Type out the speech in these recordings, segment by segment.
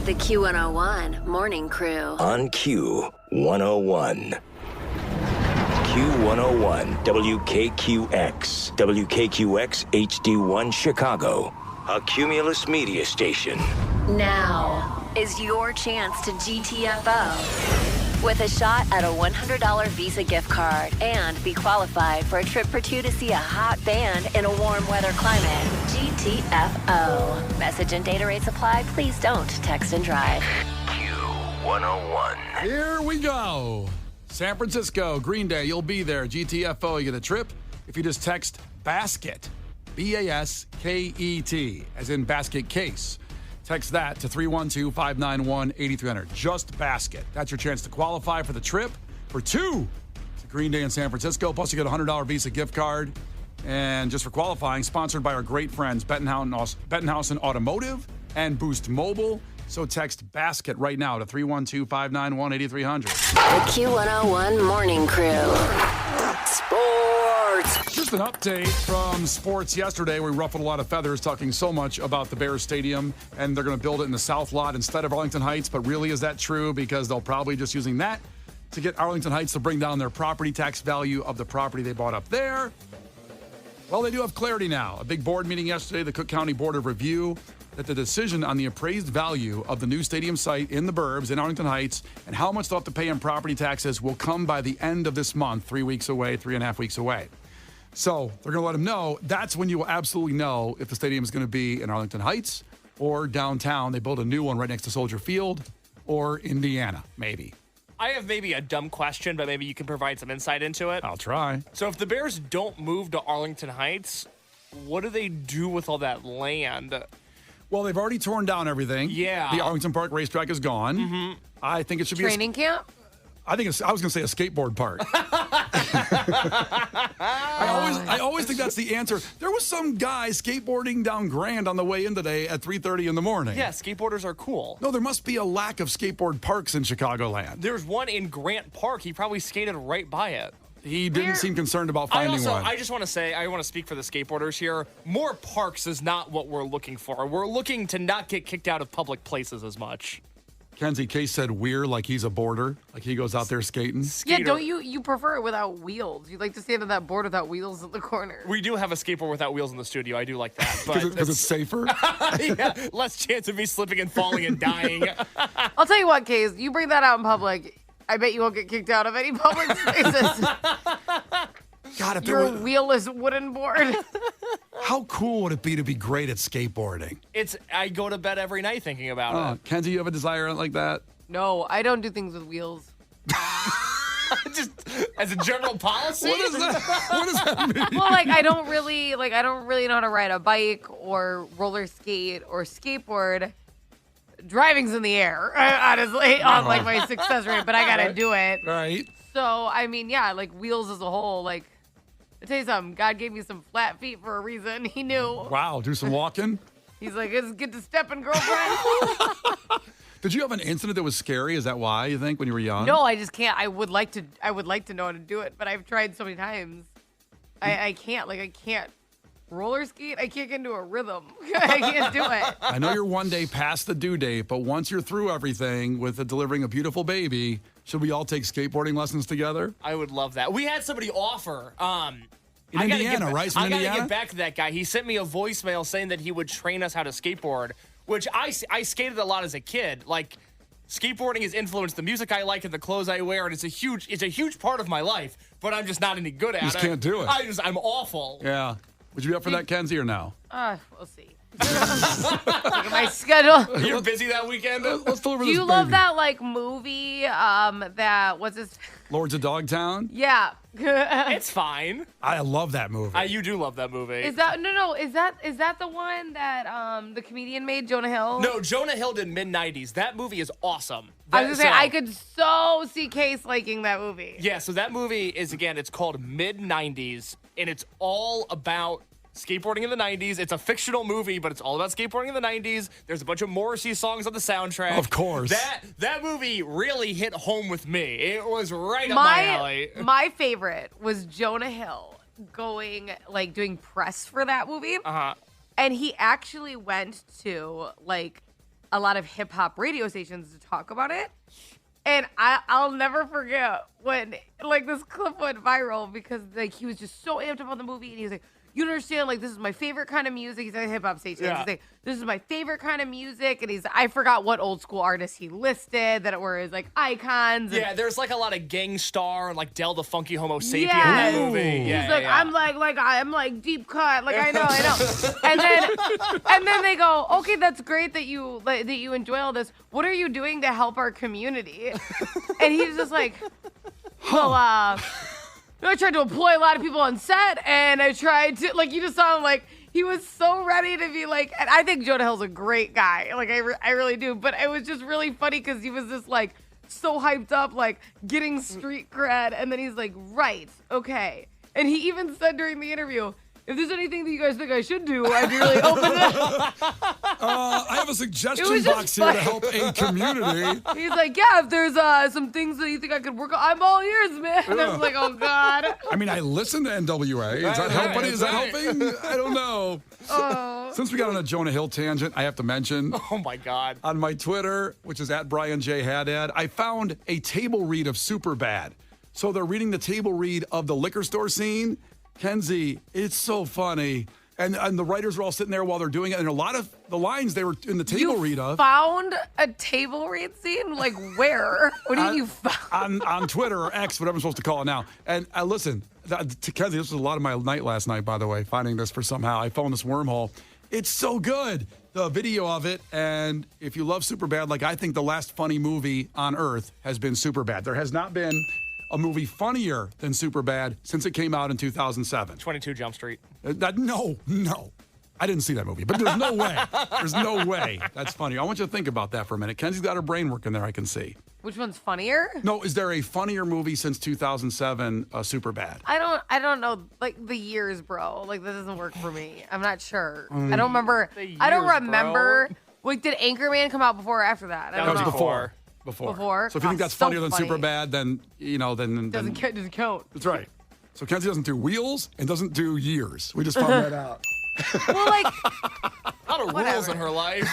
The Q101 Morning Crew. On Q101. Q101 WKQX. WKQX HD1 Chicago. A Cumulus media station. Now is your chance to GTFO with a shot at a $100 Visa gift card and be qualified for a trip for two to see a hot band in a warm weather climate. GTFO. Message and data rates apply. Please don't text and drive. Q101. Here we go. San Francisco, Green Day, you'll be there. GTFO, you get a trip if you just text BASKET, BASKET, as in basket case. Text that to 312-591-8300. Just basket. That's your chance to qualify for the trip for two to Green Day in San Francisco. Plus, you get a $100 Visa gift card. And just for qualifying, sponsored by our great friends, Bettenhausen Automotive and Boost Mobile. So text BASKET right now to 312-591-8300. The Q101 Morning Crew. Sports. Just an update from sports yesterday. We ruffled a lot of feathers talking so much about the Bears Stadium, and they're going to build it in the South Lot instead of Arlington Heights. But really, is that true? Because they'll probably just using that to get Arlington Heights to bring down their property tax value of the property they bought up there. Well, they do have clarity now. A big board meeting yesterday, the Cook County Board of Review, that the decision on the appraised value of the new stadium site in the burbs in Arlington Heights and how much they'll have to pay in property taxes will come by the end of this month, 3 weeks away, 3.5 weeks away. So they're going to let them know. That's when you will absolutely know if the stadium is going to be in Arlington Heights or downtown. They build a new one right next to Soldier Field or Indiana, maybe. I have maybe a dumb question, but maybe you can provide some insight into it. I'll try. So if the Bears don't move to Arlington Heights, what do they do with all that land? Well, they've already torn down everything. Yeah. The Arlington Park racetrack is gone. Mm-hmm. I think it should be training camp. I was going to say a skateboard park. I always think that's the answer. There was some guy skateboarding down Grand on the way in today at 3:30 in the morning. Yeah, skateboarders are cool. No, there must be a lack of skateboard parks in Chicagoland. There's one in Grant Park. He probably skated right by it. He didn't seem concerned about finding one. I just want to say, I want to speak for the skateboarders here. More parks is not what we're looking for. We're looking to not get kicked out of public places as much. Kenzie Case said we're like he's a boarder, like he goes out there skating. Yeah, don't you prefer it without wheels? You like to stand on that board without wheels in the corner. We do have a skateboard without wheels in the studio. I do like that. Because it's safer? Yeah, less chance of me slipping and falling and dying. I'll tell you what, Case, you bring that out in public, I bet you won't get kicked out of any public spaces. God, if Your wheelless wooden board. How cool would it be to be great at skateboarding? I go to bed every night thinking about it. Kenzie, you have a desire like that? No, I don't do things with wheels. Just as a general policy? What does that mean? Well, I don't really know how to ride a bike or roller skate or skateboard. Driving's in the air, honestly, on my success rate, but I gotta do it. Right. So, I mean, yeah, wheels as a whole, I tell you something, God gave me some flat feet for a reason. He knew. Wow, do some walking? He's like, it's good to stepping, girlfriend. Did you have an incident that was scary? Is that why, you think, when you were young? No, I just can't. I would like to know how to do it, but I've tried so many times. I can't. I can't roller skate. I can't get into a rhythm. I can't do it. I know you're one day past the due date, but once you're through everything with delivering a beautiful baby, should we all take skateboarding lessons together? I would love that. We had somebody offer. In Indiana, right? I got to get back to that guy. He sent me a voicemail saying that he would train us how to skateboard, which I skated a lot as a kid. Skateboarding has influenced the music I like and the clothes I wear, and it's a huge part of my life, but I'm just not any good at it. You just can't do it. I'm awful. Yeah. Would you be up for that, Kenzie, or no? We'll see. Look at my schedule. You're busy that weekend? Let's deliver Do this you love baby. that movie? What's this? Lords of Dogtown? Yeah. It's fine. I love that movie. You do love that movie. Is that no? Is that the one that the comedian made, Jonah Hill? No, Jonah Hill did mid-90s. That movie is awesome. I was gonna say I could so see Case liking that movie. Yeah, so that movie is, again, it's called Mid-90s, and it's all about skateboarding in the 90s. It's a fictional movie, but it's all about skateboarding in the 90s. There's a bunch of Morrissey songs on the soundtrack. Of course. That movie really hit home with me. It was right up my alley. My favorite was Jonah Hill doing press for that movie. Uh-huh. And he actually went to a lot of hip hop radio stations to talk about it. And I'll never forget when like this clip went viral because like he was just so amped up on the movie and he was like, you understand, like, this is my favorite kind of music. He's at a hip-hop station. Yeah. He's like, this is my favorite kind of music. And I forgot what old school artists he listed that were his, like, icons. Yeah, there's, like, a lot of Gang Starr and, like, Del the Funky Homo Sapien in Yes. that movie. Yeah, He's like, yeah. I'm like deep cut. Like, I know. And then they go, okay, that's great that you enjoy all this. What are you doing to help our community? And he's just like, well, I tried to employ a lot of people on set, and I tried to, like, you just saw him, like, he was so ready to be, like, and I think Jonah Hill's a great guy. Like, I really do. But it was just really funny because he was just, like, so hyped up, like, getting street cred. And then he's like, right, okay. And he even said during the interview, if there's anything that you guys think I should do, I'd be really open to I have a suggestion box here to help a community. He's like, yeah, if there's some things that you think I could work on, I'm all ears, man. And I was like, oh, God. I mean, I listen to NWA. Is that helping? Is that helping? I don't know. Since we got on a Jonah Hill tangent, I have to mention. Oh, my God. On my Twitter, which is at Brian J. Haddad, I found a table read of Superbad. So they're reading the table read of the liquor store scene. Kenzie, it's so funny. And the writers are all sitting there while they're doing it. And a lot of the lines they were in the table read of. Found a table read scene? Like where? What do you mean you found? On Twitter or X, whatever I'm supposed to call it now. And listen, to Kenzie, this was a lot of my night last night, by the way, finding this for somehow. I found this wormhole. It's so good. The video of it. And if you love Superbad, like I think the last funny movie on earth has been Superbad. There has not been a movie funnier than Superbad since it came out in 2007. 22 Jump Street. No. I didn't see that movie, but there's no way. There's no way. That's funny. I want you to think about that for a minute. Kenzie's got her brain working there, I can see. Which one's funnier? No, is there a funnier movie since 2007, Superbad? I don't know, like the years, bro. Like that doesn't work for me. I'm not sure. I don't remember. I don't remember. Like, did Anchorman come out before or after that? I That don't was know. before. So if you think that's so funnier than funny. Superbad, then Doesn't count. That's right. So Kenzie doesn't do Wheels and doesn't do Years. We just found that out. Well, like, A lot of rules in her life.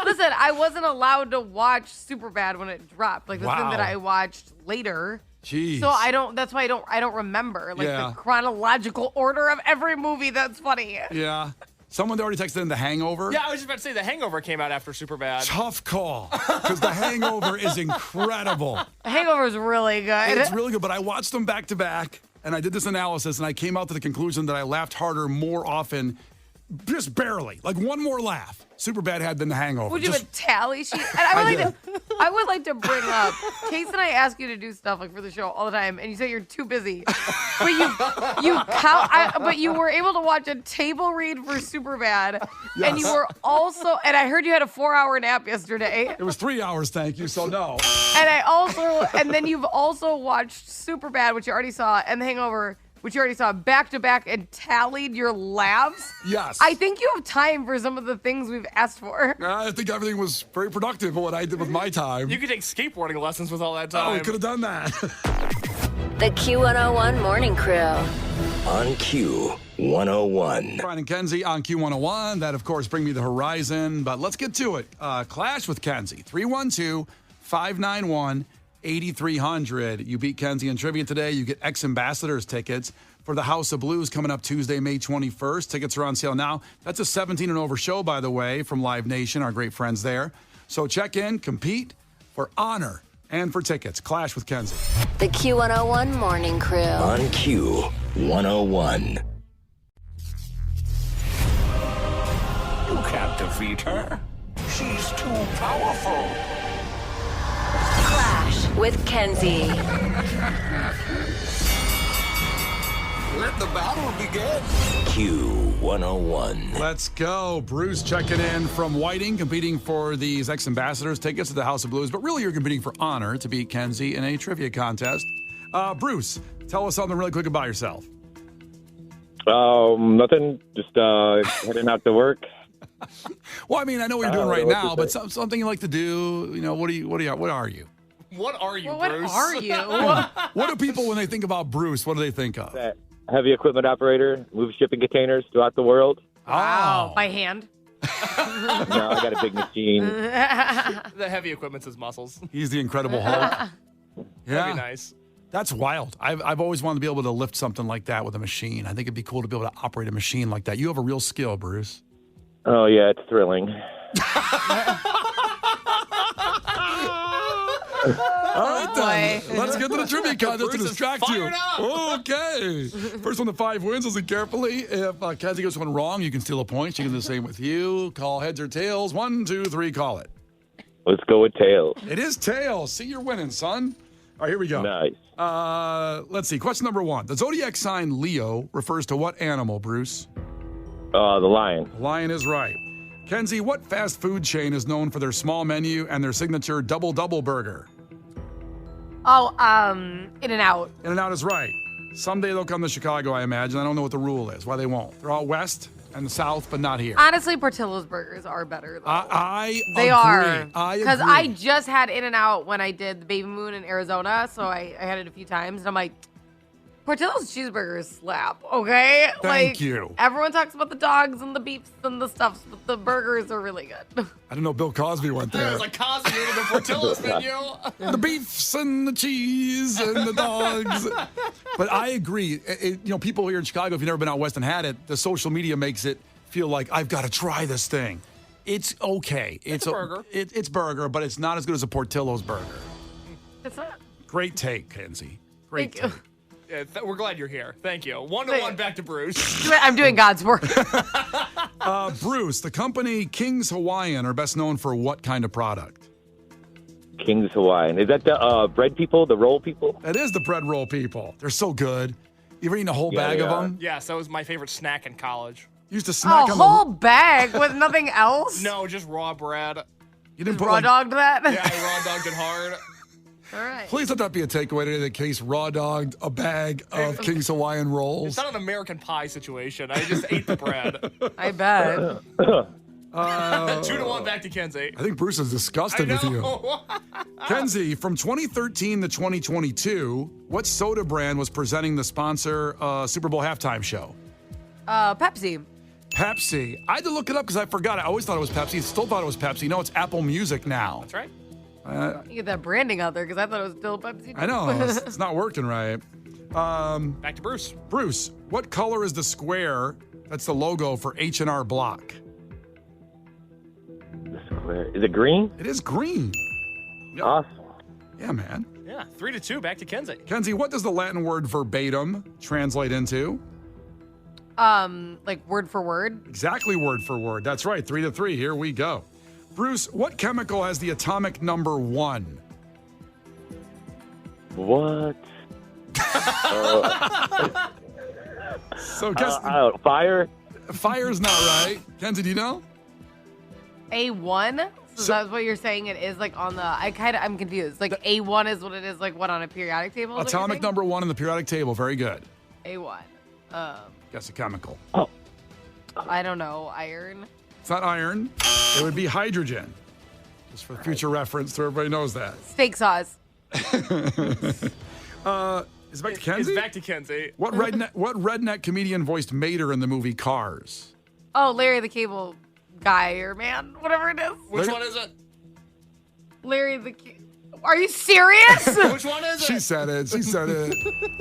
listen, I wasn't allowed to watch Superbad when it dropped. Like the thing Wow. that I watched later. Jeez. So that's why I don't remember like Yeah. the chronological order of every movie that's funny. Yeah. Someone already texted in The Hangover. Yeah, I was just about to say The Hangover came out after Superbad. Tough call, because The Hangover is incredible. Hangover is really good. It's really good, but I watched them back to back, and I did this analysis, and I came out to the conclusion that I laughed harder more often, just barely, like one more laugh. Superbad had than The Hangover. Would you have a tally sheet? And I would like to bring up, Case and I ask you to do stuff like for the show all the time, and you say you're too busy. But but you were able to watch a table read for Superbad, and you were also, and I heard you had a 4-hour nap yesterday. It was 3 hours, thank you, so no. And then you've also watched Superbad, which you already saw, and The Hangover, which you already saw, back to back, and tallied your laughs. Yes. I think you have time for some of the things we've asked for. I think everything was very productive what I did with my time. You could take skateboarding lessons with all that time. Oh, we could have done that. The Q101 Morning Crew. On Q101. Brian and Kenzie on Q101. That, of course, Bring Me the Horizon. But let's get to it. Clash with Kenzie. 312-591-8300. You beat Kenzie in trivia today. You get ex-ambassadors tickets for the House of Blues coming up Tuesday, May 21st. Tickets are on sale now. That's a 17 and over show, by the way, from Live Nation, our great friends there. So check in, compete for honor and for tickets. Clash with Kenzie. The Q101 Morning Crew. On Q101. You can't defeat her. She's too powerful. Clash with Kenzie. Let the battle begin. Q101. Let's go. Bruce checking in from Whiting, competing for these ex-ambassadors tickets to the House of Blues. But really, you're competing for honor to beat Kenzie in a trivia contest. Bruce, tell us something really quick about yourself. Nothing. Just heading out to work. Well, I mean, I know what you're doing right what now, to but say. something you like to do. You know, what are you? What are you? What are you, What Bruce? are you? What do people, when they think about Bruce, what do they think of? Heavy equipment operator, move shipping containers throughout the world. Wow. By hand? No, I got a big machine. The heavy equipment's his muscles. He's the Incredible Hulk. That'd Yeah. be nice. That's wild. I've always wanted to be able to lift something like that with a machine. I think it'd be cool to be able to operate a machine like that. You have a real skill, Bruce. Oh, yeah, it's thrilling. All right, then. boy. Let's get to the trivia contest to Bruce is distract you. fired up. Okay. First one to 5 wins. Listen carefully. If Kenzie gets one wrong, you can steal a point. She can do the same with you. Call heads or tails. 1, 2, 3, call it. Let's go with tails. It is tails. See, you're winning, son. All right, here we go. Nice. Let's see. Question number 1. The zodiac sign Leo refers to what animal, Bruce? The lion. Lion is right. Kenzie, what fast food chain is known for their small menu and their signature double burger? Oh, In-N-Out. In-N-Out is right. Someday they'll come to Chicago, I imagine. I don't know what the rule is, why they won't. They're out west and the south, but not here. Honestly, Portillo's burgers are better, though. I They agree. are. Because I just had In-N-Out when I did the Baby Moon in Arizona, so I had it a few times, and I'm like, Portillo's cheeseburgers slap, okay? Thank you. Everyone talks about the dogs and the beefs and the stuffs, but the burgers are really good. I didn't know Bill Cosby went It there. was like Cosby in the Portillo's menu. The beefs and the cheese and the dogs. But I agree. People here in Chicago, if you've never been out west and had it, the social media makes it feel like I've got to try this thing. It's okay. It's a burger. It's burger, but it's not as good as a Portillo's burger. It's not. Great take, Kenzie. Great Thank you. take. Yeah, we're glad you're here. Thank you. 1-1 back to Bruce. I'm doing God's work. Bruce, the company King's Hawaiian are best known for what kind of product? King's Hawaiian. Is that the bread people, the roll people? It is the bread roll people. They're so good. You ever eaten a whole Yeah, bag they of are. them? Yes, that was my favorite snack in college. You used to A snack on whole bag with nothing else? No, just raw bread. You didn't Just put raw like, dogged that? Yeah, I raw dogged it hard. All right. Please let that be a takeaway today. The case raw dogged a bag of King's Hawaiian It's rolls. not an American Pie situation. I just ate the bread. I bet. 2-1 back to Kenzie. I think Bruce is I disgusted with you. know. Kenzie, from 2013 to 2022, what soda brand was presenting the sponsor Super Bowl halftime show? Pepsi. Pepsi. I had to look it up because I forgot. I always thought it was Pepsi. Still thought it was Pepsi. No, it's Apple Music now. That's right. You get that branding out there because I thought it was still Pepsi. I know. It's not working right. Back to Bruce. Bruce, what color is the square that's the logo for H&R Block? The square. Is it green? It is green. Yep. Awesome. Yeah, man. Yeah, 3-2 back to Kenzie. Kenzie, what does the Latin word verbatim translate into? Like word for word. Exactly word for word. That's right. 3-3. Here we go. Bruce, what chemical has the atomic number 1? What? So guess Fire? fire's not right. Kenzie, do you know? A1? So that's what you're saying it is like on the, I'm confused. Like A1 is what it is like what on a periodic table? is what you're Atomic saying? number 1 in the periodic table. Very good. A1. Guess a chemical. I don't know. Iron. It's not iron. It would be hydrogen. Just for future reference, so everybody knows that. Steak sauce. Is it back to Kenzie? It's back to Kenzie. What redneck comedian voiced Mater in the movie Cars? Oh, Larry the Cable Guy or man, whatever it is. Which one is it? Larry the Are you serious? Which one is it? She said it.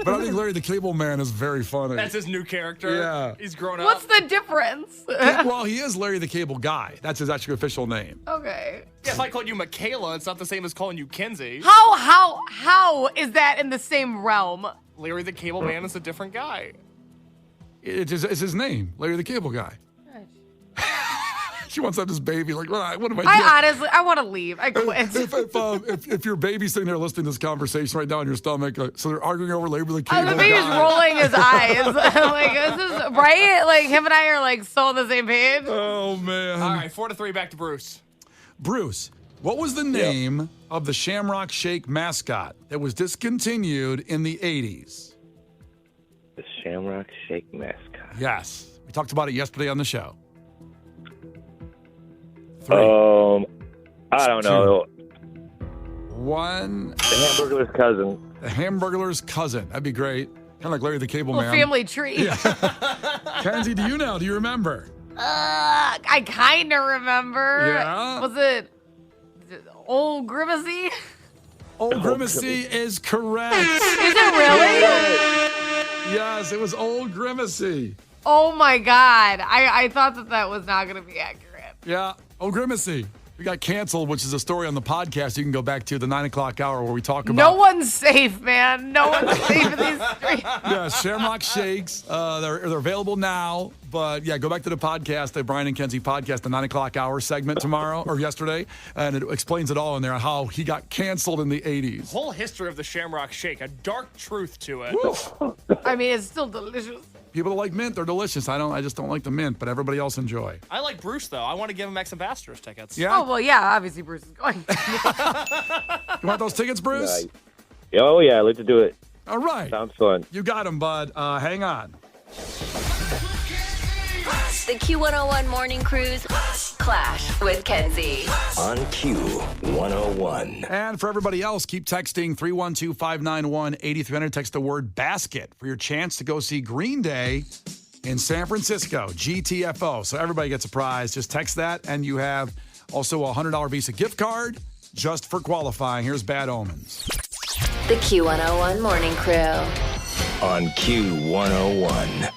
But I think Larry the Cable Man is very funny. That's his new character. Yeah. He's grown up. What's the difference? Well, he is Larry the Cable Guy. That's his actual official name. Okay. Yeah, if I called you Michaela, it's not the same as calling you Kenzie. How is that in the same realm? Larry the Cable Man is a different guy. It's his name, Larry the Cable Guy. She wants to have this baby. Like, what am I doing? I honestly, I want to leave. I quit. If your baby's sitting there listening to this conversation right now in your stomach, so they're arguing over Larry the Cable The baby's Guy. rolling his eyes. Like, this is right. Like him and I are like so on the same page. Oh man! All right, 4-3 back to Bruce. Bruce, what was the name of the Shamrock Shake mascot that was discontinued in the 80s? The Shamrock Shake mascot. Yes, we talked about it yesterday on the show. 3, I don't know. 1. The Hamburger's cousin. The Hamburglar's cousin. That'd be great. Kind of like Larry the Cable Man. Family tree. Kenzie, do you know? Do you remember? I kind of remember. Yeah? Was it Old Grimacy? Old Grimacy is correct. Is it really? Yes, it was Old Grimacy. Oh my God. I thought that was not going to be accurate. Yeah, Old Grimacy. We got canceled, which is a story on the podcast you can go back to, the 9 o'clock hour, where we talk about. No one's safe, man. No one's safe in these streets. Yeah, Shamrock Shakes. They're available now. But yeah, go back to the podcast, the Brian and Kenzie podcast, the 9 o'clock hour segment tomorrow or yesterday. And it explains it all in there, how he got canceled in the 80s. Whole history of the Shamrock Shake, a dark truth to it. I mean, it's still delicious. People that like mint, they're delicious. I just don't like the mint, but everybody else enjoy. I like Bruce, though. I want to give him ex-ambassadors tickets. Yeah? Oh, well, yeah, obviously Bruce is going. You want those tickets, Bruce? Oh, yeah, let's do it. All right. Sounds fun. You got them, bud. Hang on. The Q101 Morning Cruise Clash with Kenzie. On Q101. And for everybody else, keep texting 312-591-8300. Text the word basket for your chance to go see Green Day in San Francisco, GTFO. So everybody gets a prize. Just text that, and you have also a $100 Visa gift card just for qualifying. Here's Bad Omens. The Q101 Morning Crew. On Q101.